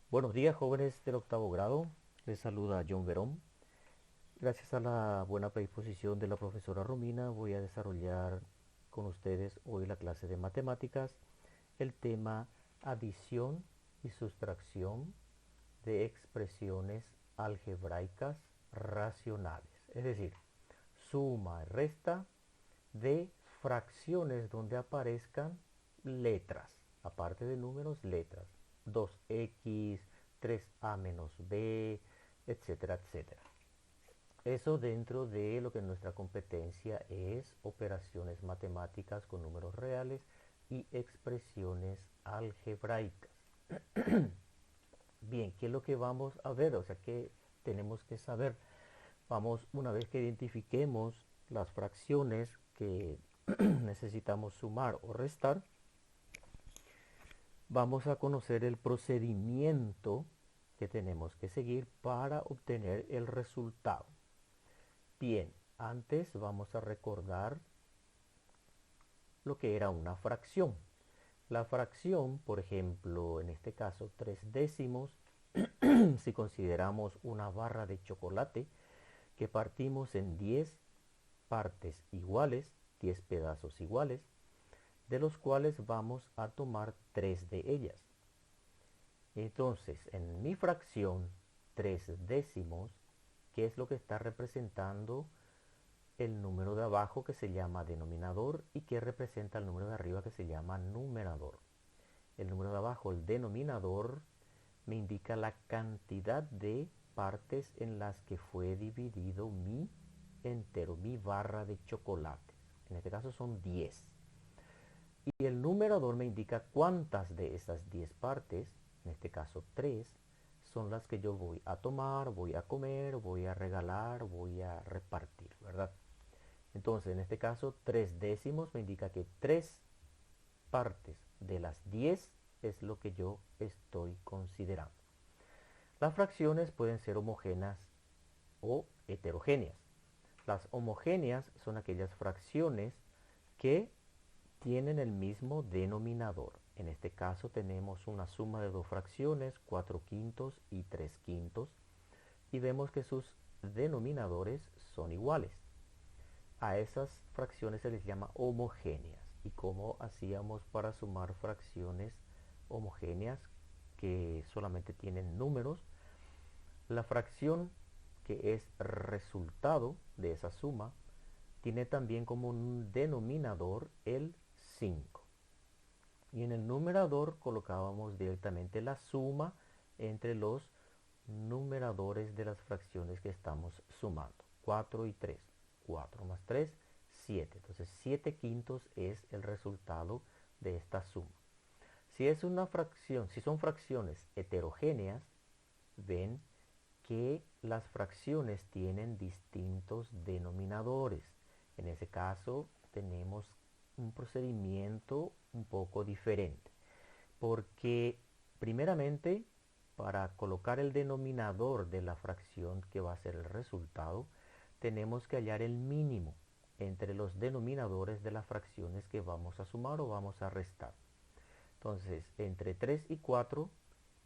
Buenos días, jóvenes del octavo grado. Les saluda John Verón. Gracias a la buena predisposición de la profesora Romina, voy a desarrollar con ustedes hoy la clase de matemáticas, el tema adición y sustracción de expresiones algebraicas racionales, es decir, suma y resta de fracciones donde aparezcan letras, aparte de números, letras, 2x, 3a menos b, etcétera, etcétera. Eso dentro de lo que nuestra competencia es operaciones matemáticas con números reales y expresiones algebraicas. Bien, ¿qué es lo que vamos a ver? O sea, ¿qué tenemos que saber? Vamos, una vez que identifiquemos las fracciones que necesitamos sumar o restar, vamos a conocer el procedimiento que tenemos que seguir para obtener el resultado. Bien, antes vamos a recordar lo que era una fracción. La fracción, por ejemplo, en este caso 3 décimos, si consideramos una barra de chocolate que partimos en 10 partes iguales, 10 pedazos iguales, de los cuales vamos a tomar 3 de ellas. Entonces, en mi fracción 3 décimos, ¿qué es lo que está representando el número de abajo que se llama denominador y que representa el número de arriba que se llama numerador? El número de abajo, el denominador, me indica la cantidad de partes en las que fue dividido mi entero, mi barra de chocolate. En este caso son 10. Y el numerador me indica cuántas de esas 10 partes, en este caso 3, son las que yo voy a tomar, voy a comer, voy a regalar, voy a repartir, ¿verdad? Entonces, en este caso, 3 décimos me indica que 3 partes de las 10 es lo que yo estoy considerando. Las fracciones pueden ser homogéneas o heterogéneas. Las homogéneas son aquellas fracciones que tienen el mismo denominador. En este caso tenemos una suma de dos fracciones, 4 quintos y 3 quintos, y vemos que sus denominadores son iguales. A esas fracciones se les llama homogéneas. ¿Y cómo hacíamos para sumar fracciones homogéneas que solamente tienen números? La fracción que es resultado de esa suma tiene también como un denominador el 5. Y en el numerador colocábamos directamente la suma entre los numeradores de las fracciones que estamos sumando. 4 y 3. 4 más 3, 7. Entonces 7 quintos es el resultado de esta suma. Si es una fracción, si son fracciones heterogéneas, ven que las fracciones tienen distintos denominadores. En ese caso tenemos un procedimiento un poco diferente, porque primeramente para colocar el denominador de la fracción que va a ser el resultado, tenemos que hallar el mínimo entre los denominadores de las fracciones que vamos a sumar o vamos a restar. Entonces, entre 3 y 4,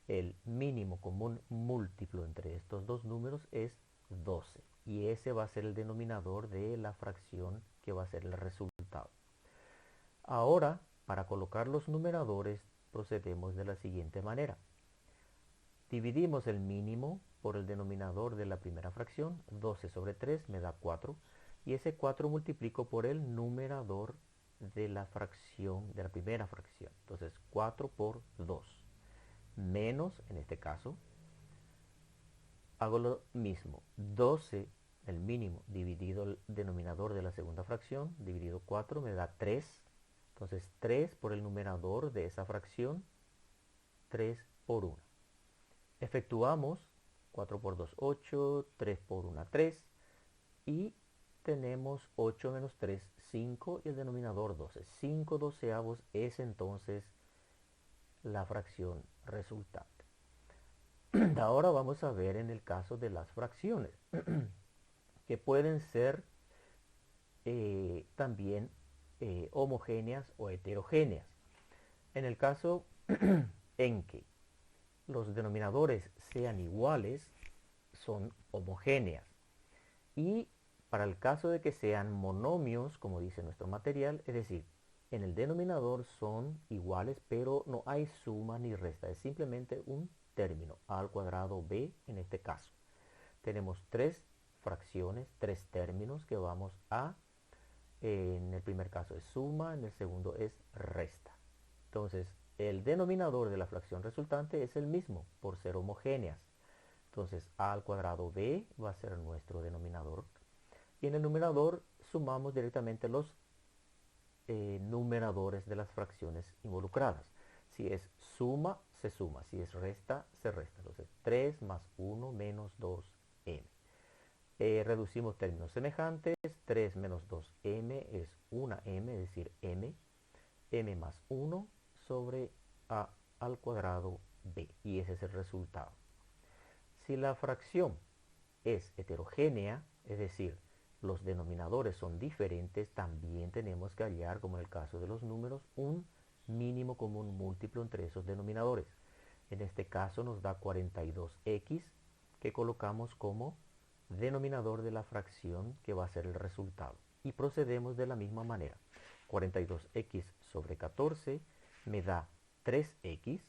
el mínimo común múltiplo entre estos dos números es 12. Y ese va a ser el denominador de la fracción que va a ser el resultado. Ahora, para colocar los numeradores, procedemos de la siguiente manera. Dividimos el mínimo por el denominador de la primera fracción, 12 sobre 3 me da 4, y ese 4 multiplico por el numerador de la fracción, de la primera fracción. Entonces 4 por 2, menos, en este caso, hago lo mismo, 12, el mínimo, dividido el denominador de la segunda fracción, dividido 4 me da 3, entonces 3 por el numerador de esa fracción, 3 por 1. Efectuamos 4 por 2, 8, 3 por 1, 3 y tenemos 8 menos 3, 5 y el denominador 12. 5 doceavos es entonces la fracción resultante. Ahora vamos a ver en el caso de las fracciones, que pueden ser también homogéneas o heterogéneas. En el caso en que los denominadores sean iguales, son homogéneas. Y para el caso de que sean monomios, como dice nuestro material, es decir, en el denominador son iguales, pero no hay suma ni resta, es simplemente un término, a al cuadrado b en este caso. Tenemos tres fracciones, tres términos que vamos a, en el primer caso es suma, en el segundo es resta. Entonces, el denominador de la fracción resultante es el mismo, por ser homogéneas. Entonces, a al cuadrado b va a ser nuestro denominador. Y en el numerador sumamos directamente los numeradores de las fracciones involucradas. Si es suma, se suma. Si es resta, se resta. Entonces, 3 más 1 menos 2m. Reducimos términos semejantes. 3 menos 2m es 1m, es decir, m. M más 1 sobre a al cuadrado b. Y ese es el resultado. Si la fracción es heterogénea, es decir, los denominadores son diferentes, también tenemos que hallar, como en el caso de los números, un mínimo común múltiplo entre esos denominadores. En este caso nos da 42x, que colocamos como denominador de la fracción que va a ser el resultado. Y procedemos de la misma manera. 42x sobre 14 me da 3x,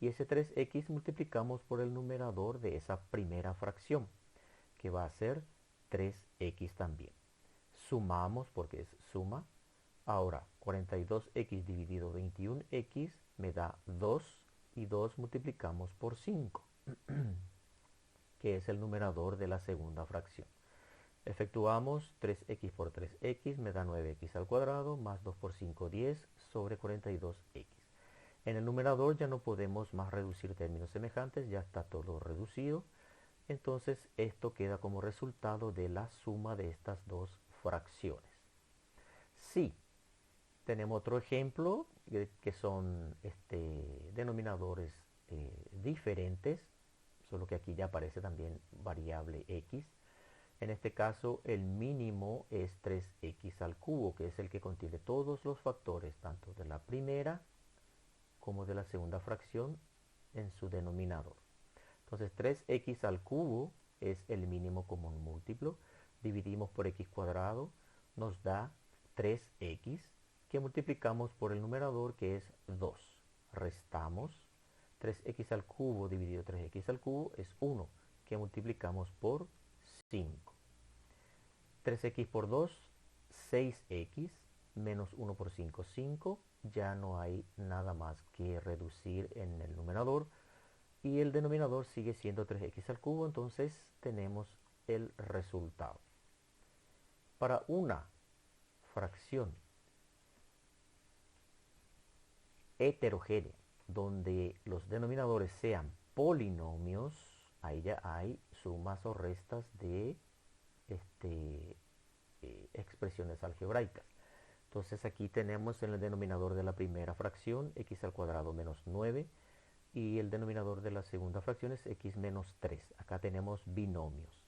y ese 3x multiplicamos por el numerador de esa primera fracción, que va a ser 3x también. Sumamos porque es suma. Ahora, 42x dividido 21x me da 2, y 2 multiplicamos por 5, que es el numerador de la segunda fracción. Efectuamos 3x por 3x, me da 9x al cuadrado, más 2 por 5, 10, sobre 42x. En el numerador ya no podemos más reducir términos semejantes, ya está todo reducido. Entonces esto queda como resultado de la suma de estas dos fracciones. Sí, tenemos otro ejemplo que son denominadores diferentes, solo que aquí ya aparece también variable x. En este caso el mínimo es 3x al cubo, que es el que contiene todos los factores, tanto de la primera como de la segunda fracción en su denominador. Entonces 3x al cubo es el mínimo común múltiplo. Dividimos por x cuadrado, nos da 3x, que multiplicamos por el numerador, que es 2. Restamos 3x al cubo dividido 3x al cubo es 1, que multiplicamos por 5. 3x por 2, 6x, menos 1 por 5, 5. Ya no hay nada más que reducir en el numerador. Y el denominador sigue siendo 3x al cubo, entonces tenemos el resultado. Para una fracción heterogénea, donde los denominadores sean polinomios, ahí ya hay sumas o restas de expresiones algebraicas. Entonces aquí tenemos en el denominador de la primera fracción x al cuadrado menos 9, y el denominador de la segunda fracción es x menos 3. Acá tenemos binomios,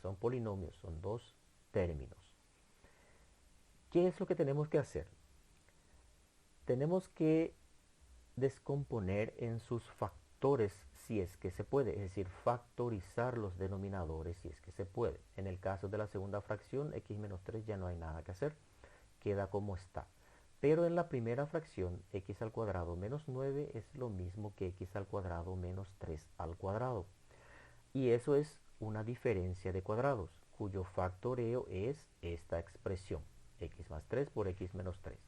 son polinomios, son dos términos. ¿Qué es lo que tenemos que hacer? Tenemos que descomponer en sus factores si es que se puede, es decir, factorizar los denominadores si es que se puede. En el caso de la segunda fracción, x menos 3, ya no hay nada que hacer, queda como está. Pero en la primera fracción, x al cuadrado menos 9 es lo mismo que x al cuadrado menos 3 al cuadrado. Y eso es una diferencia de cuadrados, cuyo factoreo es esta expresión, x más 3 por x menos 3.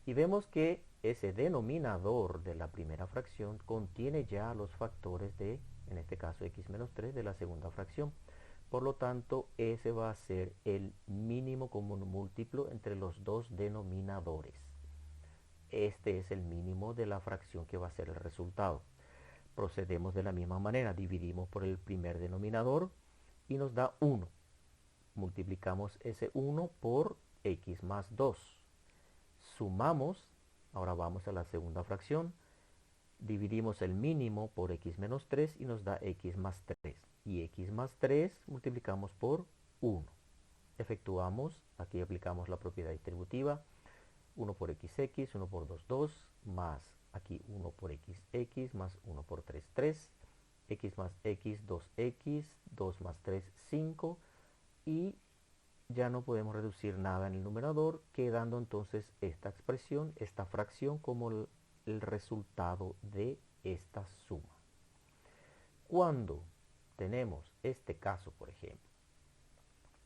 Y vemos que ese denominador de la primera fracción contiene ya los factores de, en este caso, x menos 3 de la segunda fracción. Por lo tanto, ese va a ser el mínimo común múltiplo entre los dos denominadores. Este es el mínimo de la fracción que va a ser el resultado. Procedemos de la misma manera, dividimos por el primer denominador y nos da 1. Multiplicamos ese 1 por x más 2. Sumamos, ahora vamos a la segunda fracción, dividimos el mínimo por x menos 3 y nos da x más 3. Y x más 3 multiplicamos por 1. Efectuamos, aquí aplicamos la propiedad distributiva, 1 por xx, 1 por 2, 2, más Aquí 1 por x más 1 por 3, 3. X más x, 2x, 2 más 3, 5. Y ya no podemos reducir nada en el numerador, quedando entonces esta expresión, esta fracción, como el resultado de esta suma. Cuando tenemos este caso, por ejemplo,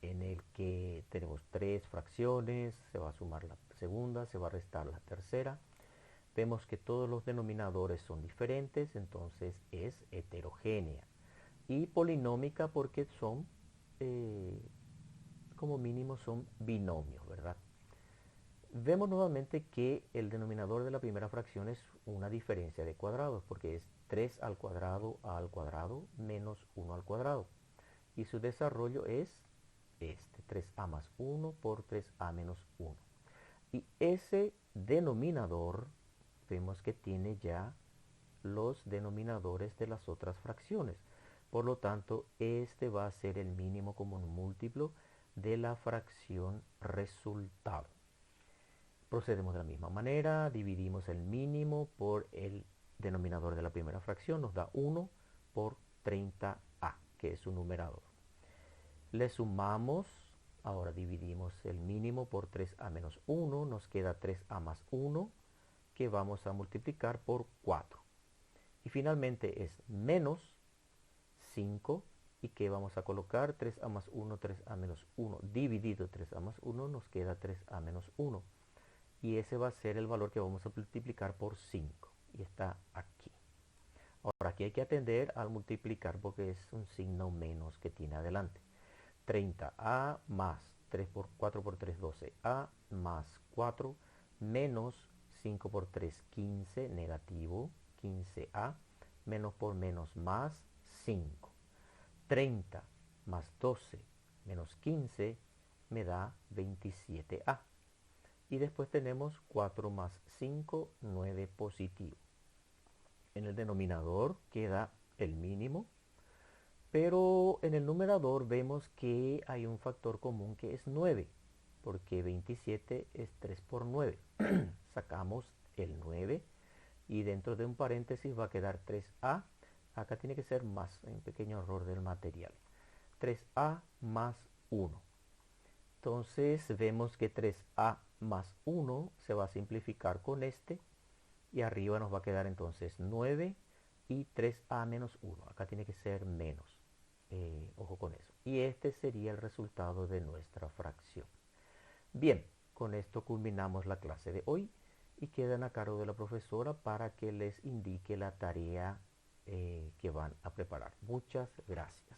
en el que tenemos tres fracciones, se va a sumar la segunda, se va a restar la tercera, vemos que todos los denominadores son diferentes, entonces es heterogénea. Y polinómica porque son, como mínimo, son binomios, ¿verdad? Vemos nuevamente que el denominador de la primera fracción es una diferencia de cuadrados, porque es 3 al cuadrado menos 1 al cuadrado. Y su desarrollo es este, 3a más 1 por 3a menos 1. Y ese denominador vemos que tiene ya los denominadores de las otras fracciones. Por lo tanto, este va a ser el mínimo común múltiplo de la fracción resultado. Procedemos de la misma manera, dividimos el mínimo por el denominador de la primera fracción, nos da 1 por 30a, que es su numerador. Le sumamos, ahora dividimos el mínimo por 3a menos 1, nos queda 3a más 1, que vamos a multiplicar por 4. Y finalmente es menos 5, y que vamos a colocar 3a más 1, 3a menos 1, dividido 3a más 1, nos queda 3a menos 1. Y ese va a ser el valor que vamos a multiplicar por 5, y está aquí. Ahora aquí hay que atender al multiplicar porque es un signo menos que tiene adelante. 30a más 4 por 3, 12a, más 4, menos 5 por 3, 15, negativo, 15a, menos por menos más 5. 30 más 12 menos 15 me da 27a. Y después tenemos 4 más 5, 9 positivo. En el denominador queda el mínimo, pero en el numerador vemos que hay un factor común que es 9, porque 27 es 3 por 9. Sacamos el 9 y dentro de un paréntesis va a quedar 3a. Acá tiene que ser más, hay un pequeño error del material. 3a más 1. Entonces vemos que 3a más 1 se va a simplificar con este, y arriba nos va a quedar entonces 9 y 3a menos 1. Acá tiene que ser menos. Ojo con eso. Y este sería el resultado de nuestra fracción. Bien, con esto culminamos la clase de hoy y quedan a cargo de la profesora para que les indique la tarea que van a preparar. Muchas gracias.